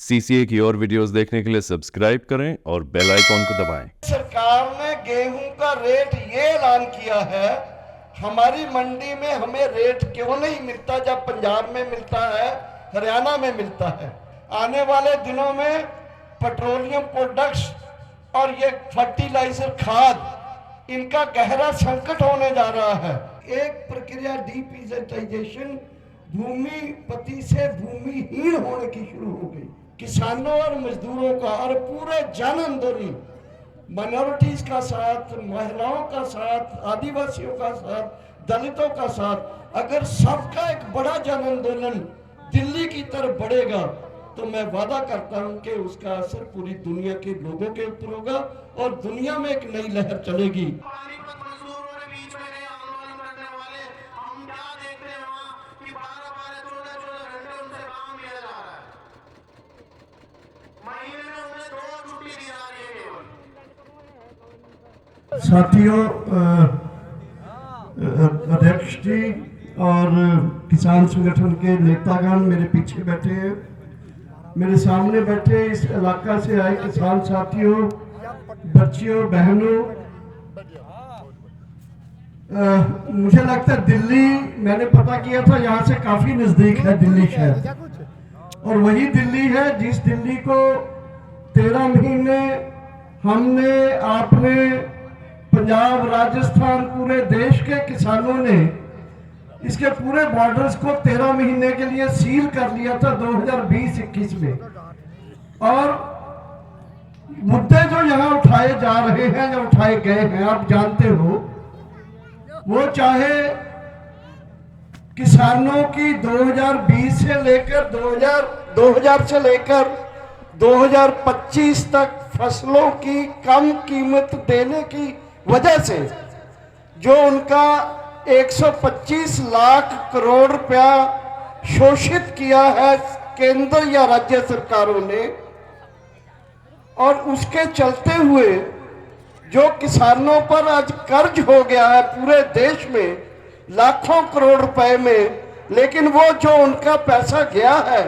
CCA की और videos देखने के लिए सब्सक्राइब करें और बेल आइकॉन को दबाएं। सरकार ने गेहूं का रेट ये ऐलान किया है, हमारी मंडी में हमें रेट क्यों नहीं मिलता जब पंजाब में मिलता है, हरियाणा में मिलता है। आने वाले दिनों में पेट्रोलियम प्रोडक्ट्स और ये फर्टिलाइजर खाद, इनका गहरा संकट होने जा रहा है। एक प्रक्रिया डीपीजेटाइजेशन, भूमिपति से भूमिहीन होने की शुरू हो गई। किसानों और मजदूरों का और पूरे जन आंदोलन, माइनॉरिटीज का साथ, महिलाओं का साथ, आदिवासियों का साथ, दलितों का साथ, अगर सबका एक बड़ा जन आंदोलन दिल्ली की तरफ बढ़ेगा तो मैं वादा करता हूं कि उसका असर पूरी दुनिया के लोगों के ऊपर होगा और दुनिया में एक नई लहर चलेगी। साथियों, अध्यक्ष जी और किसान संगठन के नेतागण मेरे पीछे बैठे हैं, मेरे सामने बैठे इस इलाका से आए किसान साथियों, बच्चियों, बहनों, मुझे लगता है दिल्ली, मैंने पता किया था, यहाँ से काफी नजदीक है दिल्ली शहर, और वही दिल्ली है जिस दिल्ली को 13 महीने हमने, आपने, पंजाब, राजस्थान, पूरे देश के किसानों ने इसके पूरे बॉर्डर्स को 13 महीने के लिए सील कर लिया था 2020-21 में। और मुद्दे जो यहाँ उठाए जा रहे हैं, जो उठाए गए हैं, आप जानते हो, वो चाहे किसानों की 2020 से लेकर 2000 से लेकर 2025 तक फसलों की कम कीमत देने की वजह से जो उनका 125 लाख करोड़ रुपया शोषित किया है केंद्र या राज्य सरकारों ने, और उसके चलते हुए जो किसानों पर आज कर्ज हो गया है पूरे देश में लाखों करोड़ रुपए में, लेकिन वो जो उनका पैसा गया है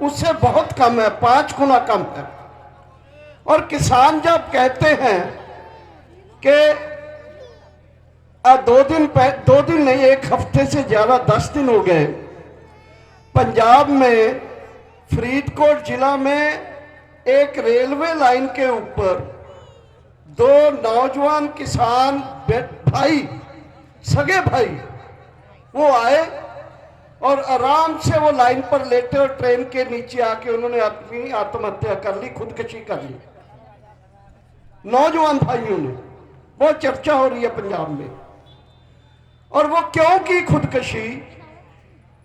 उससे बहुत कम है, 5 गुना कम है। और किसान जब कहते हैं कि 2 दिन नहीं, 1 हफ्ते से ज्यादा 10 दिन हो गए, पंजाब में फरीदकोट जिला में एक रेलवे लाइन के ऊपर 2 नौजवान किसान भाई, सगे भाई, वो आए और आराम से वो लाइन पर लेटे और ट्रेन के नीचे आके उन्होंने अपनी आत्महत्या कर ली, खुदकुशी कर ली। नौजवान भाइयों ने, बहुत चर्चा हो रही है पंजाब में। और वो क्यों की खुदकुशी,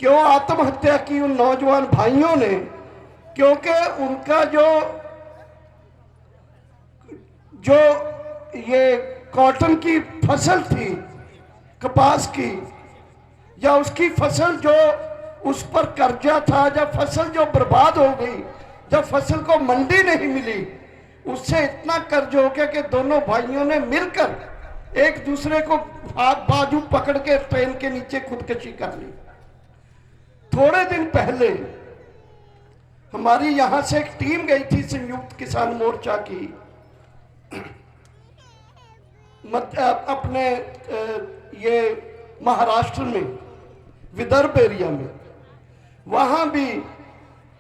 क्यों आत्महत्या की उन नौजवान भाइयों ने? क्योंकि उनका जो ये कॉटन की फसल थी, कपास की, या उसकी फसल जो उस पर कर्जा था, जब फसल जो बर्बाद हो गई, जब फसल को मंडी नहीं मिली, उससे इतना कर्ज हो गया कि दोनों भाइयों ने मिलकर एक दूसरे को हाथ बाजू पकड़ के ट्रेन के नीचे खुदकुशी कर ली। थोड़े दिन पहले हमारी यहां से एक टीम गई थी संयुक्त किसान मोर्चा की, अपने ये महाराष्ट्र में, विदर्भ एरिया में, वहां भी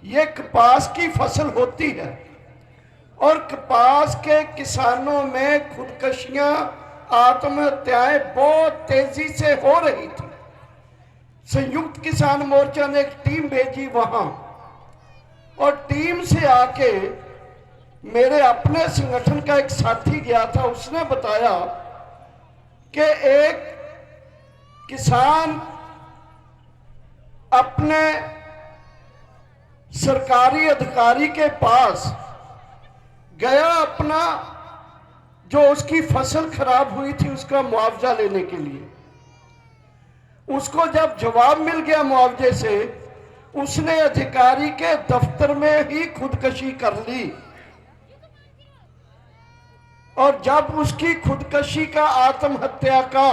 ये कपास की फसल होती है और कपास के किसानों में खुदकुशियां, आत्महत्याएं बहुत तेजी से हो रही थी। संयुक्त किसान मोर्चा ने एक टीम भेजी वहां, और टीम से आके मेरे अपने संगठन का एक साथी गया था, उसने बताया कि एक किसान अपने सरकारी अधिकारी के पास गया, अपना जो उसकी फसल खराब हुई थी उसका मुआवजा लेने के लिए। उसको जब जवाब मिल गया मुआवजे से, उसने अधिकारी के दफ्तर में ही खुदकुशी कर ली। और जब उसकी खुदकुशी का, आत्महत्या का,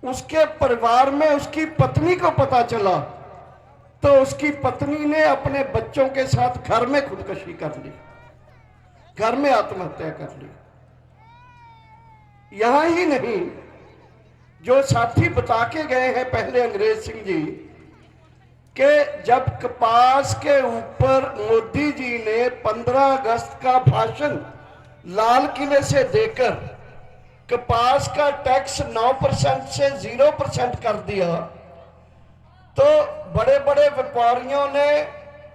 उसके परिवार में उसकी पत्नी को पता चला, तो उसकी पत्नी ने अपने बच्चों के साथ घर में खुदकुशी कर ली, घर में आत्महत्या कर ली। यहां ही नहीं, जो साथी बता के गए हैं पहले अंग्रेज सिंह जी, कि जब कपास के ऊपर मोदी जी ने 15 अगस्त का भाषण लाल किले से देकर कपास का टैक्स 9% से 0% कर दिया, तो बड़े बड़े व्यापारियों ने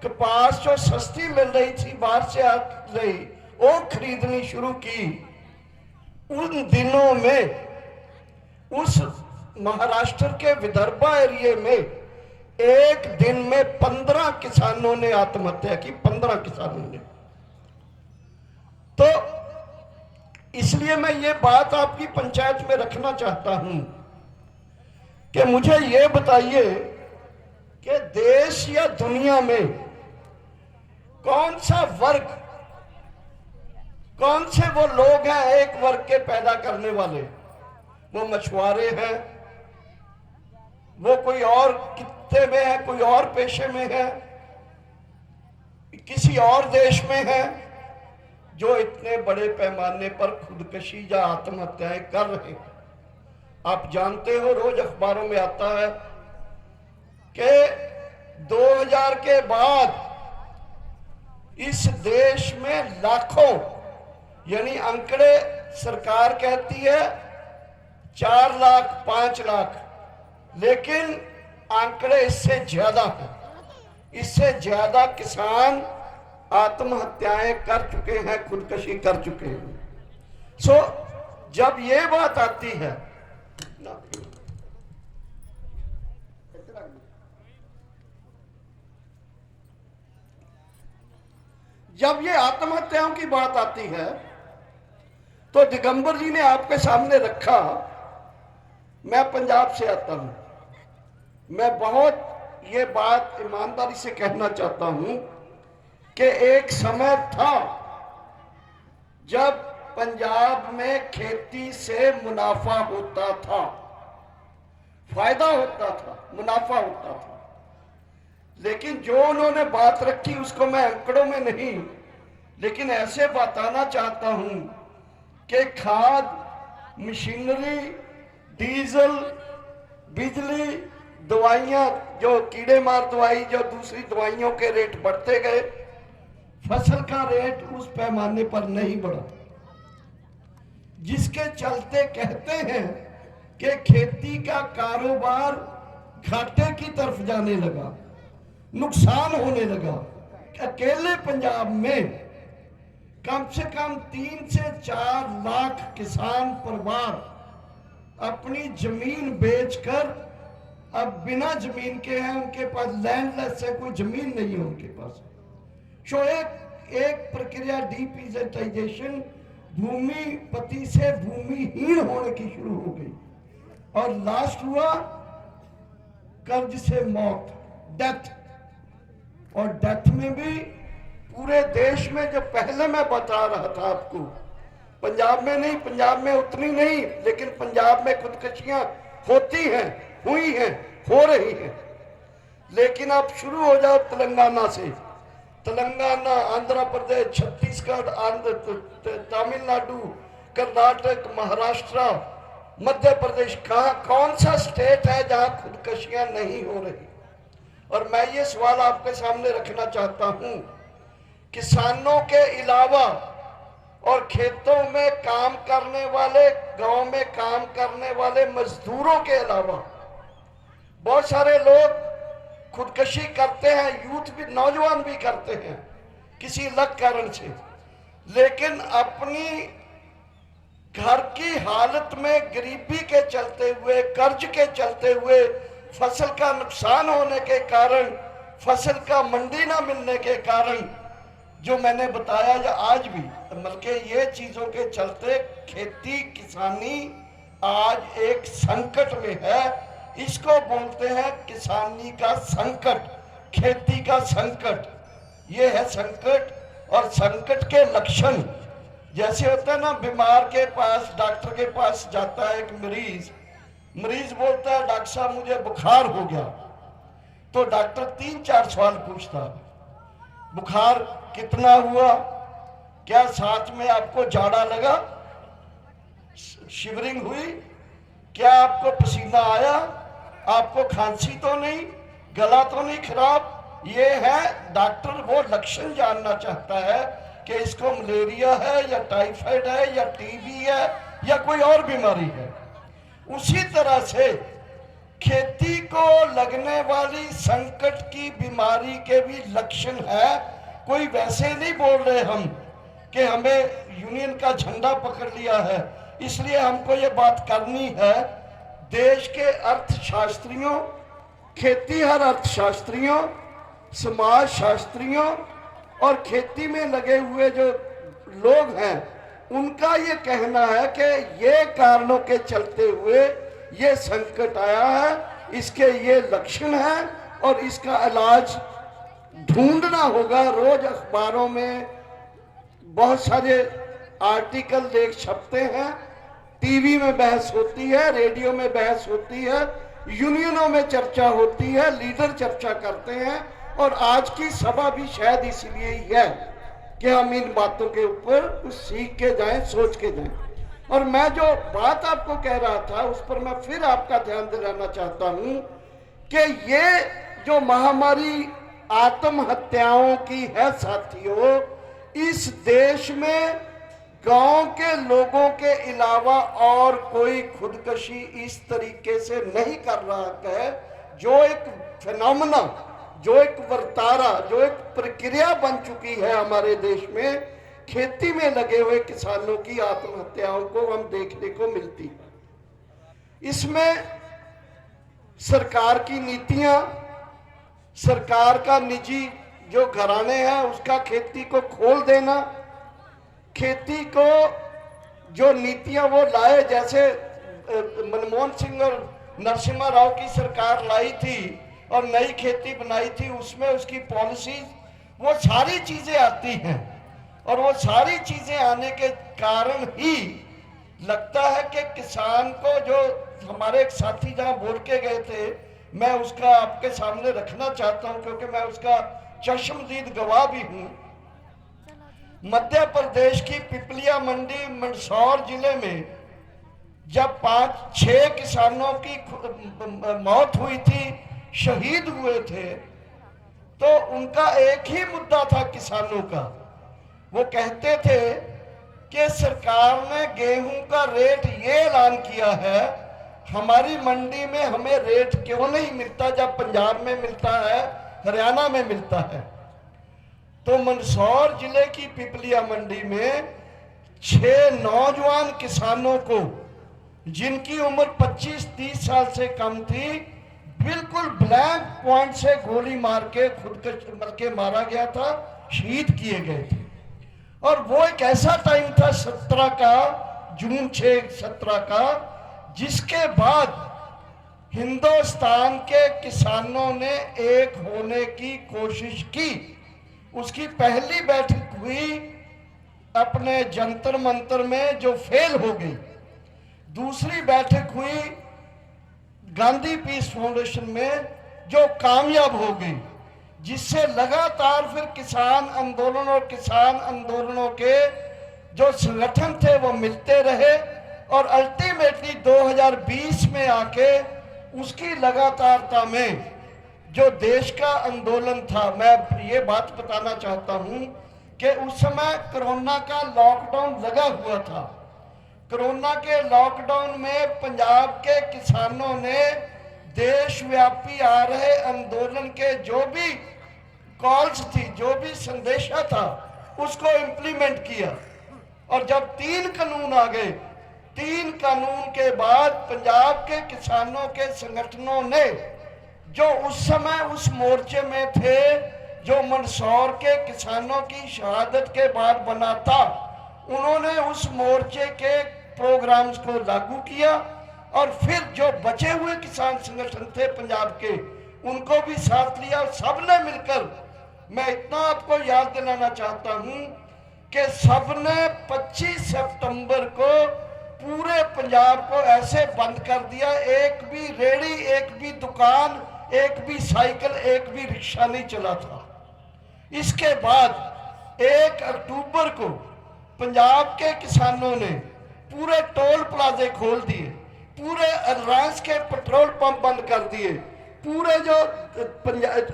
कपास जो सस्ती मिल रही थी बाहर से आ रही, वो खरीदनी शुरू की। उन दिनों में उस महाराष्ट्र के विदर्भा एरिया में एक दिन में 15 किसानों ने आत्महत्या की, 15 किसानों ने। तो इसलिए मैं ये बात आपकी पंचायत में रखना चाहता हूं कि मुझे ये बताइए कि देश या दुनिया में कौन सा वर्ग, कौन से वो लोग हैं एक वर्ग के पैदा करने वाले? वो मछुआरे हैं, वो कोई और कित्ते में है, कोई और पेशे में है, किसी और देश में है, जो इतने बड़े पैमाने पर खुदकुशी या आत्महत्याएं कर रहे हैं। आप जानते हो, रोज अखबारों में आता है कि 2000 के बाद इस देश में लाखों, यानी आंकड़े सरकार कहती है 4 लाख 5 लाख, लेकिन आंकड़े इससे ज्यादा हैं। इससे ज्यादा किसान आत्महत्याएं कर चुके हैं, खुदकुशी कर चुके हैं। सो जब ये बात आती है जब ये आत्महत्याओं की बात आती है, तो दिगंबर जी ने आपके सामने रखा। मैं पंजाब से आता हूं, मैं बहुत ये बात ईमानदारी से कहना चाहता हूं कि एक समय था जब पंजाब में खेती से मुनाफा होता था, फायदा होता था, मुनाफा होता था। लेकिन जो उन्होंने बात रखी उसको मैं आंकड़ों में नहीं, लेकिन ऐसे बताना चाहता हूं कि खाद, मशीनरी, डीजल, बिजली, दवाइयां, जो कीड़े मार दवाई, जो दूसरी दवाइयों के रेट बढ़ते गए, फसल का रेट उस पैमाने पर नहीं बढ़ा, जिसके चलते कहते हैं कि खेती का कारोबार घाटे की तरफ जाने लगा, नुकसान होने लगा। अकेले पंजाब में कम से कम 3 से 4 लाख किसान परिवार अपनी जमीन बेचकर अब बिना जमीन के हैं, उनके पास लैंडलेस है, कोई जमीन नहीं है उनके पास। सो एक प्रक्रिया डीपीजेटाइजेशन, भूमिपति से भूमिहीन होने की शुरू हो गई, और लास्ट हुआ कर्ज से मौत, डेथ। और डेथ में भी पूरे देश में, जो पहले मैं बता रहा था आपको, पंजाब में नहीं, पंजाब में उतनी नहीं, लेकिन पंजाब में खुदकुशियां होती हैं, हुई हैं, हो रही हैं। लेकिन अब शुरू हो जाओ तेलंगाना से, तेलंगाना, आंध्र प्रदेश, छत्तीसगढ़, तमिलनाडु, कर्नाटक, महाराष्ट्र, मध्य प्रदेश, कौन सा स्टेट है जहां खुदकुशियां नहीं हो रही? और मैं ये सवाल आपके सामने रखना चाहता हूं, किसानों के अलावा और खेतों में काम करने वाले, गांव में काम करने वाले मजदूरों के अलावा बहुत सारे लोग खुदकुशी करते हैं, यूथ भी, नौजवान भी करते हैं किसी अलग कारण से। लेकिन अपनी घर की हालत में गरीबी के चलते हुए, कर्ज के चलते हुए, फसल का नुकसान होने के कारण, फसल का मंडी ना मिलने के कारण, जो मैंने बताया, या आज भी बल्कि ये चीजों के चलते खेती किसानी आज एक संकट में है। इसको बोलते हैं किसानी का संकट, खेती का संकट। ये है संकट। और संकट के लक्षण जैसे होता है ना, बीमार के पास, डॉक्टर के पास जाता है एक मरीज बोलता है, डॉक्टर साहब मुझे बुखार हो गया, तो डॉक्टर 3-4 सवाल पूछता, बुखार कितना हुआ, क्या साथ में आपको जाड़ा लगा, शिवरिंग हुई, क्या आपको पसीना आया, आपको खांसी तो नहीं, गला तो नहीं खराब। ये है डॉक्टर वो लक्षण जानना चाहता है कि इसको मलेरिया है या टाइफाइड है या टीबी है या कोई और बीमारी है। उसी तरह से खेती को लगने वाली संकट की बीमारी के भी लक्षण है। कोई वैसे नहीं बोल रहे हम कि हमें यूनियन का झंडा पकड़ लिया है इसलिए हमको ये बात करनी है। देश के अर्थशास्त्रियों, खेतीहर अर्थशास्त्रियों, समाज शास्त्रियों और खेती में लगे हुए जो लोग हैं उनका ये कहना है कि ये कारणों के चलते हुए ये संकट आया है, इसके ये लक्षण हैं और इसका इलाज ढूंढना होगा। रोज अखबारों में बहुत सारे आर्टिकल देख छपते हैं, टीवी में बहस होती है, रेडियो में बहस होती है, यूनियनों में चर्चा होती है, लीडर चर्चा करते हैं और आज की सभा भी शायद इसलिए ही है कि हम इन बातों के ऊपर कुछ सीख के जाएं, सोच के जाएं। और मैं जो बात आपको कह रहा था उस पर मैं फिर आपका ध्यान दिलाना चाहता हूं कि ये जो महामारी आत्महत्याओं की है साथियों, इस देश में गांव के लोगों के अलावा और कोई खुदकशी इस तरीके से नहीं कर रहा है। जो एक फिनोमेना, जो एक वर्तारा, जो एक प्रक्रिया बन चुकी है हमारे देश में, खेती में लगे हुए किसानों की आत्महत्याओं को हम देखने को मिलती है। इसमें सरकार की नीतियां, सरकार का निजी जो घराने हैं उसका खेती को खोल देना, खेती को जो नीतियां वो लाए, जैसे मनमोहन सिंह और नरसिम्हा राव की सरकार लाई थी और नई खेती बनाई थी, उसमें उसकी पॉलिसीज वो सारी चीजें आती हैं और वो सारी चीजें आने के कारण ही लगता है कि किसान को, जो हमारे एक साथी जहां बोल के गए थे, मैं उसका आपके सामने रखना चाहता हूं क्योंकि मैं उसका चश्मदीद गवाह भी हूं। मध्य प्रदेश की पिपलिया मंडी मंदसौर जिले में जब 5-6 किसानों की मौत हुई थी, शहीद हुए थे, तो उनका एक ही मुद्दा था किसानों का। वो कहते थे कि सरकार ने गेहूं का रेट ये ऐलान किया है, हमारी मंडी में हमें रेट क्यों नहीं मिलता जब पंजाब में मिलता है, हरियाणा में मिलता है। तो मंदसौर जिले की पिपलिया मंडी में 6 नौजवान किसानों को, जिनकी उम्र 25-30 साल से कम थी, बिल्कुल ब्लैंक पॉइंट से गोली मार के खुद मारा गया था, शहीद किए गए थे। और वो एक ऐसा टाइम था 17 का, जून 6-17 का, जिसके बाद हिंदुस्तान के किसानों ने एक होने की कोशिश की। उसकी पहली बैठक हुई अपने जंतर मंतर में जो फेल हो गई, दूसरी बैठक हुई गांधी पीस फाउंडेशन में जो कामयाब हो गई, जिससे लगातार फिर किसान आंदोलन और किसान आंदोलनों के जो संगठन थे वो मिलते रहे और अल्टीमेटली 2020 में आके उसकी लगातारता में जो देश का आंदोलन था, मैं ये बात बताना चाहता हूं कि उस समय कोरोना का लॉकडाउन लगा हुआ था। कोरोना के लॉकडाउन में पंजाब के किसानों ने देशव्यापी आ रहे आंदोलन के जो भी कॉल्स थी, जो भी संदेशा था, उसको इम्प्लीमेंट किया। और जब 3 कानून आ गए, 3 कानून के बाद पंजाब के किसानों के संगठनों ने, जो उस समय उस मोर्चे में थे, जो मंदसौर के किसानों की शहादत के बाद बना था, उन्होंने उस मोर्चे के प्रोग्राम्स को लागू किया और फिर जो बचे हुए किसान संगठन थे पंजाब के, उनको भी साथ लिया। सबने मिलकर, मैं इतना आपको याद दिलाना चाहता हूं कि सबने 25 सितंबर को पूरे पंजाब को ऐसे बंद कर दिया, एक भी रेड़ी, एक भी दुकान, एक भी साइकिल, एक भी रिक्शा नहीं चला था। इसके बाद 1 अक्टूबर को पंजाब के किसानों ने पूरे टोल प्लाजे खोल दिए, पूरे रिलायंस के पेट्रोल पंप बंद कर दिए, पूरे जो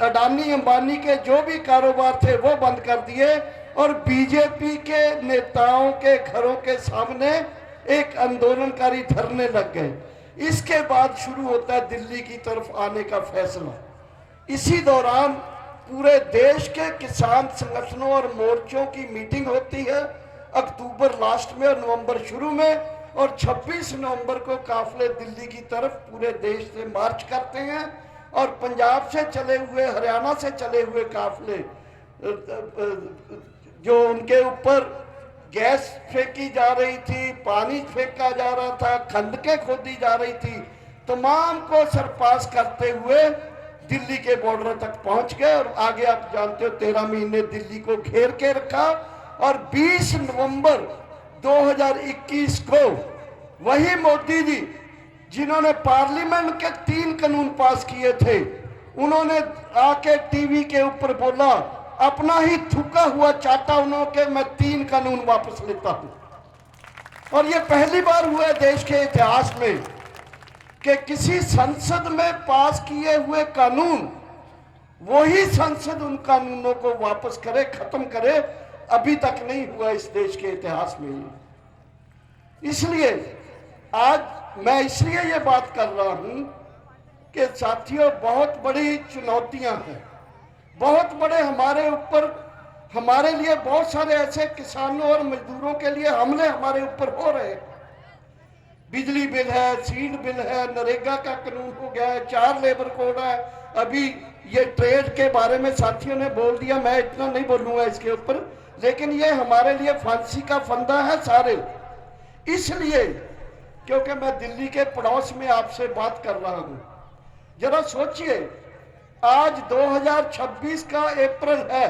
अडानी अंबानी के जो भी कारोबार थे वो बंद कर दिए और बीजेपी के नेताओं के घरों के सामने एक आंदोलनकारी धरने लग गए। इसके बाद शुरू होता है दिल्ली की तरफ आने का फैसला। इसी दौरान पूरे देश के किसान संगठनों और मोर्चों की मीटिंग होती है, अक्टूबर लास्ट में और नवंबर शुरू में, और 26 नवंबर को काफले दिल्ली की तरफ पूरे देश से मार्च करते हैं और पंजाब से चले हुए, हरियाणा से चले हुए काफले जो उनके ऊपर गैस फेंकी जा रही थी, पानी फेंका जा रहा था, खंडकें खोदी जा रही थी, तमाम को सरपास करते हुए दिल्ली के बॉर्डर तक पहुंच गए और आगे आप जानते हो 13 महीने दिल्ली को घेर के रखा। और 20 नवंबर 2021 को वही मोदी जी जिन्होंने पार्लियामेंट के 3 कानून पास किए थे, उन्होंने आके टीवी के ऊपर बोला, अपना ही थूका हुआ चाटा उन्होंने, मैं 3 कानून वापस लेता हूं। और ये पहली बार हुआ है देश के इतिहास में कि किसी संसद में पास किए हुए कानून वही संसद उन कानूनों को वापस करे, खत्म करे। अभी तक नहीं हुआ इस देश के इतिहास में। इसलिए आज मैं इसलिए ये बात कर रहा हूं कि साथियों, बहुत बड़ी चुनौतियां हैं, बहुत बड़े हमारे ऊपर, हमारे लिए बहुत सारे ऐसे किसानों और मजदूरों के लिए हमले हमारे ऊपर हो रहे हैं। बिजली बिल है, सीड बिल है, नरेगा का कानून हो गया है, 4 लेबर कोड है, अभी ये ट्रेड के बारे में साथियों ने बोल दिया, मैं इतना नहीं बोलूंगा इसके ऊपर, लेकिन ये हमारे लिए फांसी का फंदा है सारे। इसलिए क्योंकि मैं दिल्ली के पड़ोस में आपसे बात कर रहा हूं, जरा सोचिए, आज 2026 का अप्रैल है,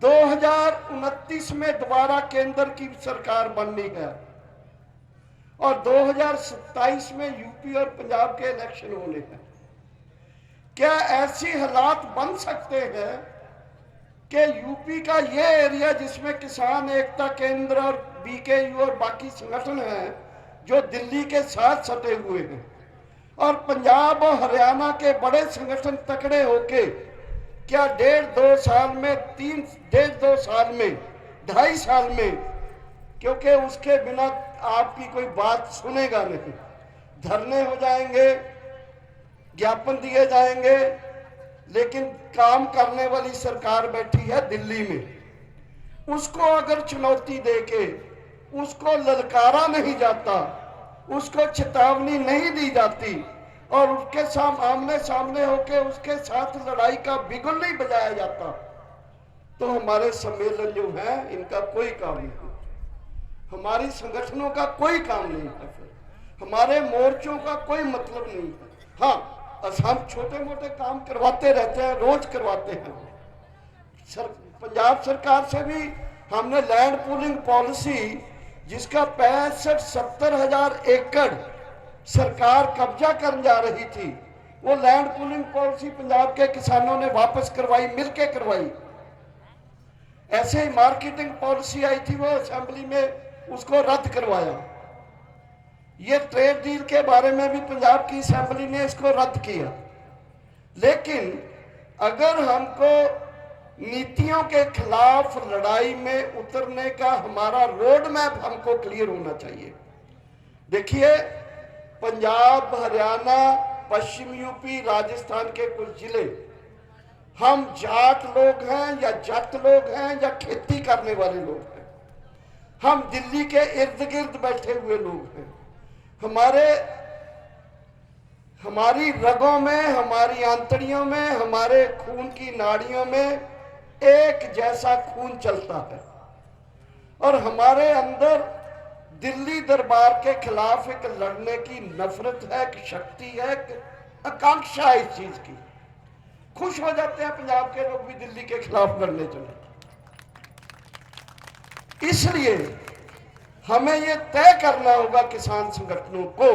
2029 में दोबारा केंद्र की सरकार बननी है और 2027 में यूपी और पंजाब के इलेक्शन होने हैं। क्या ऐसी हालात बन सकते हैं कि यूपी का ये एरिया जिसमें किसान एकता केंद्र और बीकेयू और बाकी संगठन हैं जो दिल्ली के साथ सटे हुए हैं, और पंजाब और हरियाणा के बड़े संगठन तकड़े होके क्या 1.5-2 साल में, 1.5-2 साल में, 2.5 साल में, क्योंकि उसके बिना आपकी कोई बात सुनेगा नहीं, धरने हो जाएंगे, ज्ञापन दिए जाएंगे, लेकिन काम करने वाली सरकार बैठी है दिल्ली में। उसको अगर चुनौती देके उसको ललकारा नहीं जाता, उसको चेतावनी नहीं दी जाती और उसके आमने सामने होके उसके साथ लड़ाई का बिगुल नहीं बजाया जाता, तो हमारे सम्मेलन जो है इनका कोई काम नहीं, हमारी संगठनों का कोई काम नहीं है, फिर हमारे मोर्चों का कोई मतलब नहीं है। हाँ, हम छोटे मोटे काम करवाते रहते हैं, रोज करवाते हैं। पंजाब सरकार से भी हमने लैंड पूलिंग पॉलिसी, जिसका 65-70 हजार एकड़ सरकार कब्जा करने जा रही थी, वो लैंड पूलिंग पॉलिसी पंजाब के किसानों ने वापस करवाई, मिलके करवाई। ऐसे ही मार्केटिंग पॉलिसी आई थी, वो असेंबली में उसको रद्द करवाया। ये ट्रेड डील के बारे में भी पंजाब की असेंबली ने इसको रद्द किया। लेकिन अगर हमको नीतियों के खिलाफ लड़ाई में उतरने का हमारा रोड मैप हमको क्लियर होना चाहिए। देखिए, पंजाब, हरियाणा, पश्चिम यूपी, राजस्थान के कुछ जिले, हम जाट लोग हैं या जट लोग हैं या खेती करने वाले लोग हैं, हम दिल्ली के इर्द गिर्द बैठे हुए लोग हैं। हमारी रगों में, हमारी आंतड़ियों में, हमारे खून की नाड़ियों में एक जैसा खून चलता है और हमारे अंदर दिल्ली दरबार के खिलाफ एक लड़ने की नफरत है, एक शक्ति है, एक आकांक्षा है इस चीज की। खुश हो जाते हैं पंजाब के लोग भी दिल्ली के खिलाफ लड़ने चले। इसलिए हमें यह तय करना होगा किसान संगठनों को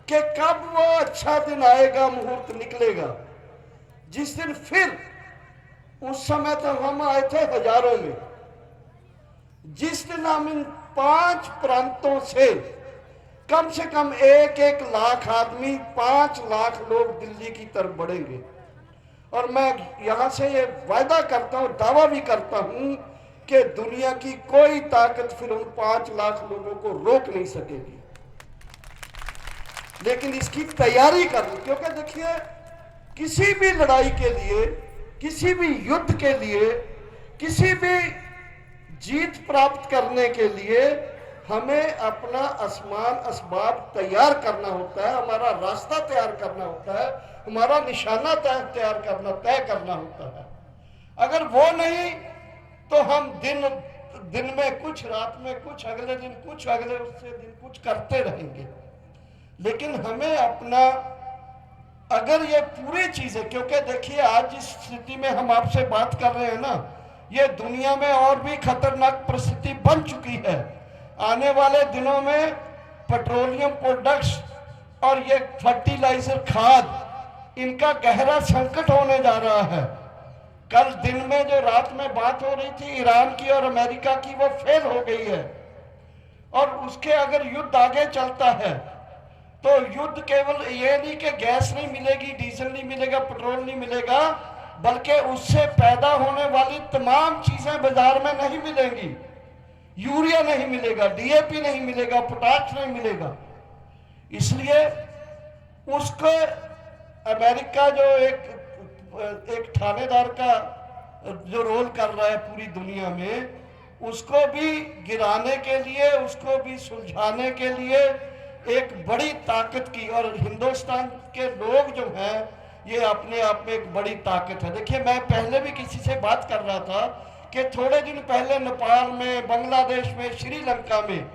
कि कब वो अच्छा दिन आएगा, मुहूर्त निकलेगा, जिस दिन फिर उस समय तो हम आए थे हजारों में, जिस दिन हम इन 5 प्रांतों से कम 1 लाख आदमी, 5 लाख लोग दिल्ली की तरफ बढ़ेंगे। और मैं यहां से ये वायदा करता हूं, दावा भी करता हूं कि दुनिया की कोई ताकत फिर उन 5 लाख लोगों को रोक नहीं सकेगी। लेकिन इसकी तैयारी करनी, क्योंकि देखिए किसी भी लड़ाई के लिए, किसी भी युद्ध के लिए, किसी भी जीत प्राप्त करने के लिए हमें अपना असबाब तैयार करना होता है, हमारा रास्ता तैयार करना होता है, हमारा निशाना तय करना होता है। अगर वो नहीं तो हम दिन में कुछ, रात में कुछ, अगले दिन कुछ, अगले उससे दिन कुछ करते रहेंगे। लेकिन हमें अपना, अगर ये पूरी चीजें, क्योंकि देखिए आज जिस स्थिति में हम आपसे बात कर रहे हैं ना, ये दुनिया में और भी खतरनाक परिस्थिति बन चुकी है। आने वाले दिनों में पेट्रोलियम प्रोडक्ट्स और ये फर्टिलाइजर, खाद, इनका गहरा संकट होने जा रहा है। कल दिन में जो रात में बात हो रही थी ईरान की और अमेरिका की, वो फेल हो गई है। और उसके अगर युद्ध आगे चलता है तो युद्ध केवल ये नहीं कि गैस नहीं मिलेगी, डीजल नहीं मिलेगा, पेट्रोल नहीं मिलेगा, बल्कि उससे पैदा होने वाली तमाम चीजें बाजार में नहीं मिलेंगी। यूरिया नहीं मिलेगा, डीएपी नहीं मिलेगा, पोटाश नहीं मिलेगा। इसलिए उसको अमेरिका जो एक थानेदार का जो रोल कर रहा है पूरी दुनिया में, उसको भी गिराने के लिए, उसको भी सुलझाने के लिए एक बड़ी ताकत की, और हिंदुस्तान के लोग जो हैं ये अपने आप में एक बड़ी ताकत है। देखिए मैं पहले भी किसी से बात कर रहा था कि थोड़े दिन पहले नेपाल में, बांग्लादेश में, श्रीलंका में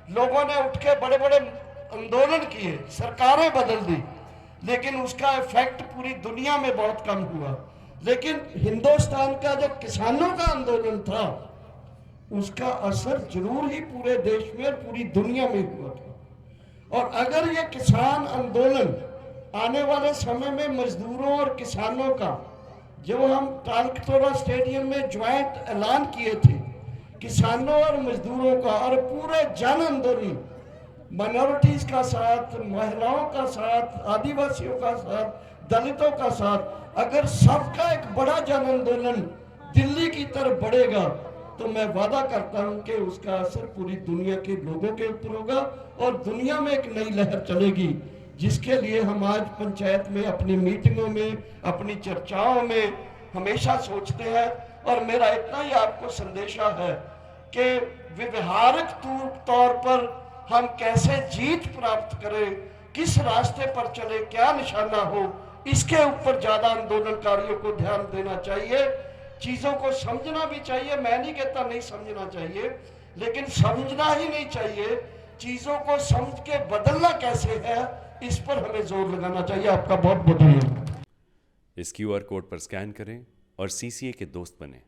लोगों ने उठ के बड़े बड़े आंदोलन किए, सरकारें बदल दी, लेकिन उसका इफेक्ट पूरी दुनिया में बहुत कम हुआ। लेकिन हिंदुस्तान का जो किसानों का आंदोलन था उसका असर जरूर ही पूरे देश में और पूरी दुनिया में हुआ था। और अगर ये किसान आंदोलन आने वाले समय में मजदूरों और किसानों का, जो हम तालकटोरा स्टेडियम में ज्वाइंट ऐलान किए थे, किसानों और मजदूरों का और पूरे जन आंदोलन, माइनॉरिटीज का साथ, महिलाओं का साथ, आदिवासियों का साथ, दलितों का साथ, अगर सबका एक बड़ा जन आंदोलन दिल्ली की तरफ बढ़ेगा तो मैं वादा करता हूं कि उसका असर पूरी दुनिया के लोगों के ऊपर होगा और दुनिया में एक नई लहर चलेगी, जिसके लिए हम आज पंचायत में अपनी मीटिंगों में, अपनी चर्चाओं में हमेशा सोचते हैं। और मेरा इतना ही आपको संदेशा है कि व्यवहारिक तौर पर हम कैसे जीत प्राप्त करें, किस रास्ते पर चले, क्या निशाना हो, इसके ऊपर ज्यादा आंदोलनकारियों को ध्यान देना चाहिए। चीजों को समझना भी चाहिए, मैं नहीं कहता नहीं समझना चाहिए, लेकिन समझना ही नहीं चाहिए, चीजों को समझ के बदलना कैसे है इस पर हमें जोर लगाना चाहिए। आपका बहुत बहुत धन्यवाद। इस QR कोड पर स्कैन करें और CCA के दोस्त बनें।